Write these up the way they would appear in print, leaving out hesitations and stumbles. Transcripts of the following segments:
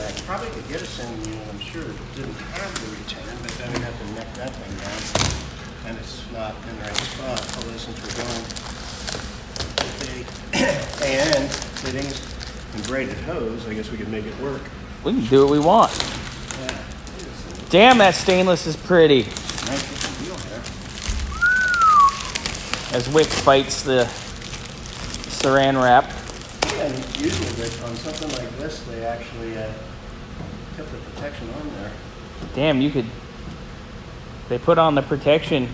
I probably could get a sanding unit, I'm sure, if it didn't have the return, but then we'd have to neck that thing down. And it's not in the right spot, although since we're going with and fittings and braided hose, I guess we could make it work. We can do what we want. Yeah. Damn, that stainless is pretty. Nice looking deal here. As Wick fights the saran wrap. And usually on something like this, they actually put the protection on there. Damn, you could. They put on the protection,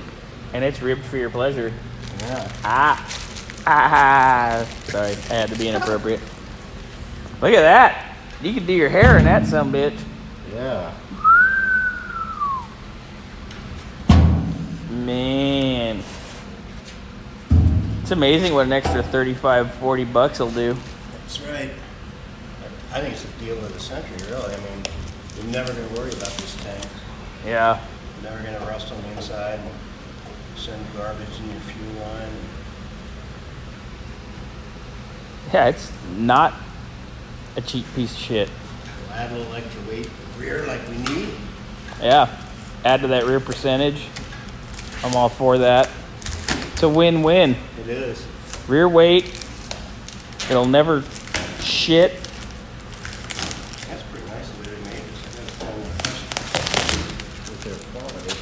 and it's ribbed for your pleasure. Yeah. Sorry, I had to be inappropriate. Look at that. You could do your hair in that sumbitch. Yeah. Man. It's amazing what an extra 35, 40 bucks will do. That's right. I think it's the deal of the century, really. I mean, you're never going to worry about this tank. Yeah. You're never going to rust on the inside and send garbage in your fuel line. Yeah, it's not a cheap piece of shit. We'll add a little extra weight rear like we need. Yeah. Add to that rear percentage. I'm all for that. It's a win-win. It is. Rear weight. It'll never shit. That's pretty nice the way they made this. I gotta tell you, with their quality.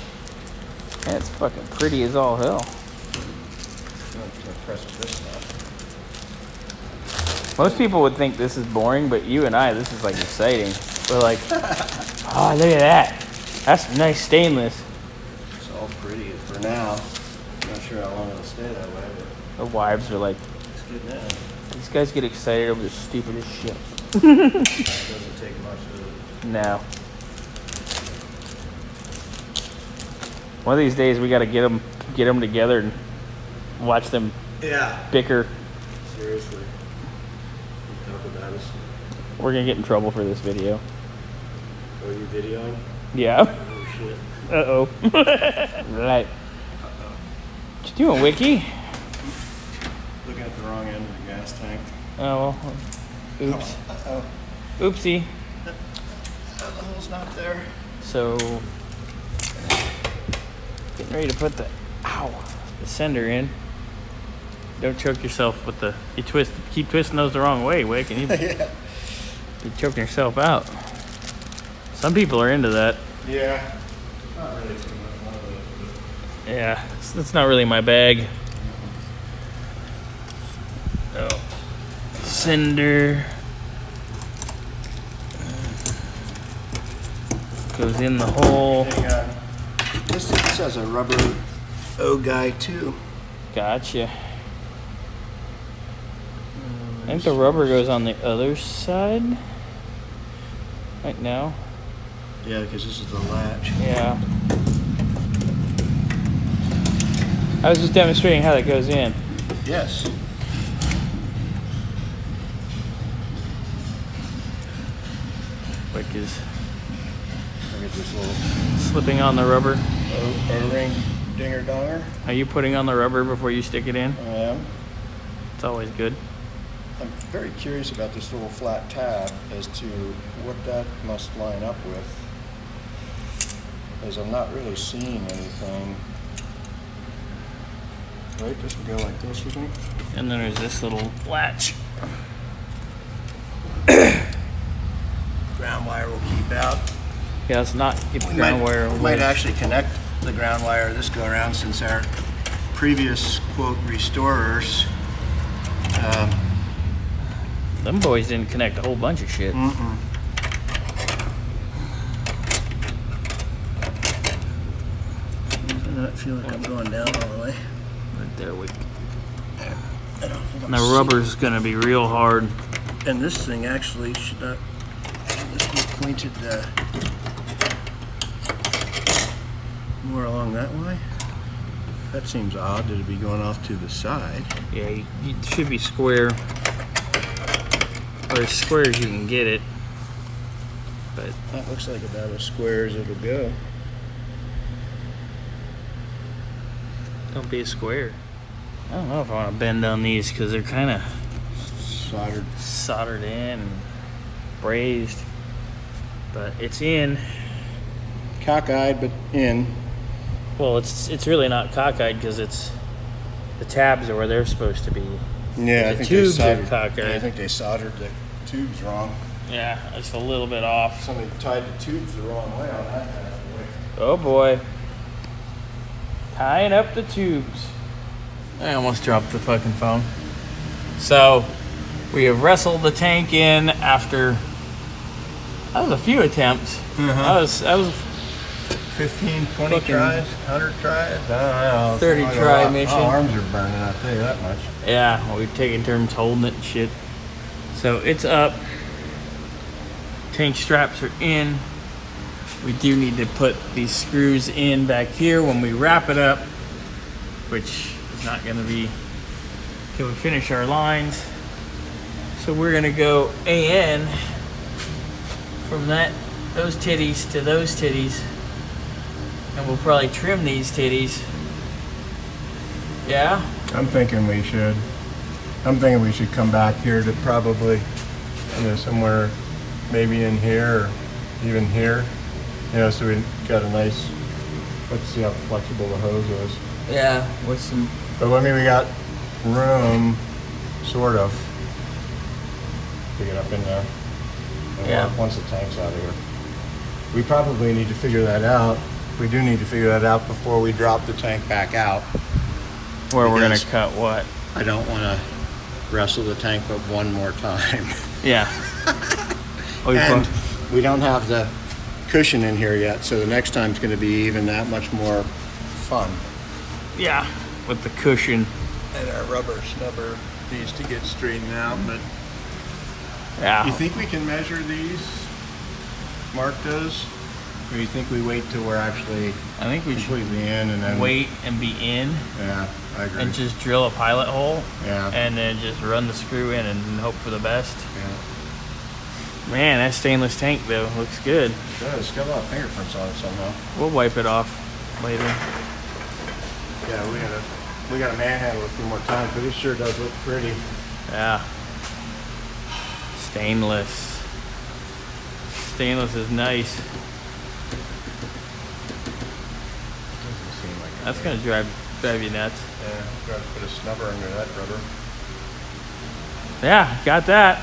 That's fucking pretty as all hell. I'm impressed with this stuff. Most people would think this is boring, but you and I, this is like exciting. We're like, oh, look at that. That's nice stainless. It's all pretty for now. Not sure how long it'll stay that way, but The wives are like, it's good now. these guys get excited over the stupidest shit. It doesn't take much to No. One of these days we got to get them together and watch them bicker. Seriously. Talk about us. We're gonna get in trouble for this video. Are you videoing? Yeah. Oh shit. Uh-oh. Right. What you doing, Wiki? Looking at the wrong end of the gas tank. Oh, well. Oops. Uh-oh. Oopsie. The hole's not there. So, getting ready to put the sender in. Don't choke yourself with the, keep twisting those the wrong way, Wick, and Yeah. you're choking yourself out. Some people are into that. Yeah. Not really too much one of those. Yeah, that's not really my bag. Oh. Sender. Goes in the hole. This says a rubber O guy too. Gotcha. I think the rubber goes on the other side. Right now. Yeah, because this is the latch. Yeah. I was just demonstrating how that goes in. Yes. Wick is Look at this little slipping on the rubber. O-ring dinger donger. Are you putting on the rubber before you stick it in? I am. It's always good. I'm very curious about this little flat tab as to what that must line up with, as I'm not really seeing anything. Right, this would go like this, you think? And then there's this little latch. Ground wire will keep out. Yeah, let's not get the ground wire away. Might actually connect the ground wire this go around, since our previous quote restorers. Them boys didn't connect a whole bunch of shit. Mm-mm. Doesn't that feel like I'm going down all the way? Right there, we. I don't think I'm The rubber's gonna be real hard. And this thing actually should not this be pointed more along that way. That seems odd that it'd be going off to the side. Yeah, you should be square. Or as square as you can get it. But That looks like about as square as it'll go. don't be a square. I don't know if I want to bend on these because they're kind of Soldered. soldered in and brazed. but it's in. Cockeyed, but in. Well, it's really not cockeyed because it's the tabs are where they're supposed to be. Yeah, The tubes are cockeyed. I think they soldered the tubes wrong. Yeah, it's a little bit off. Somebody tied the tubes the wrong way on that bad boy. Oh boy. Tying up the tubes. I almost dropped the fucking phone. So, we have wrestled the tank in after, that was a few attempts. That was 15, 20 Fucking tries, 100 tries, I don't know. 30 try mission. My arms are burning, I'll tell you that much. Yeah, well, we've taken turns holding it and shit. So it's up. Tank straps are in. We do need to put these screws in back here when we wrap it up, which is not going to be till we finish our lines. So we're going to go AN from those titties to those titties, and we'll probably trim these titties. Yeah? I'm thinking we should come back here to probably, somewhere maybe in here or even here, so we got a nice, let's see how flexible the hose is. Yeah, with some. But I mean, we got room, sort of, to get up in there. And Yeah. once the tank's out of here. We probably need to figure that out. We do need to figure that out before we drop the tank back out. Where we're gonna Because cut what? I don't want to wrestle the tank but one more time. Yeah. Oh, And we don't have the cushion in here yet, so the next time's going to be even that much more fun. yeah, with the cushion. And our rubber snubber needs to get straightened out, but Yeah. you think we can measure these? Mark does? Or you think we wait till we're actually I think we should completely in and then wait and be in Yeah, I agree. and just drill a pilot hole Yeah. and then just run the screw in and hope for the best. Yeah. Man, that stainless tank though looks good. It does. It's got a lot of fingerprints on it somehow. We'll wipe it off later. Yeah, we gotta manhandle it a few more times, but it sure does look pretty. Yeah. Stainless. Stainless is nice. Doesn't seem like it. That's gonna drive you nuts. Yeah, gotta put a snubber under that rubber. Yeah, got that.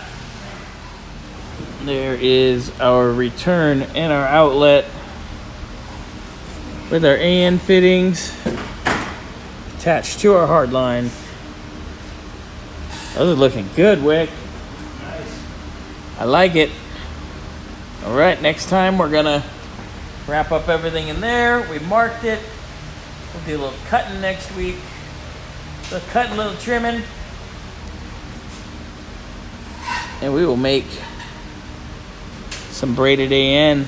There is our return and our outlet with our AN fittings attached to our hard line. Those are looking good, Wick. Nice. I like it. All right, next time we're gonna wrap up everything in there. We marked it. We'll do a little cutting next week. A little cutting, a little trimming. And we will make some braided AN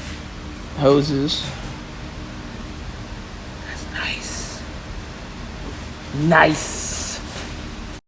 hoses. That's nice. Nice.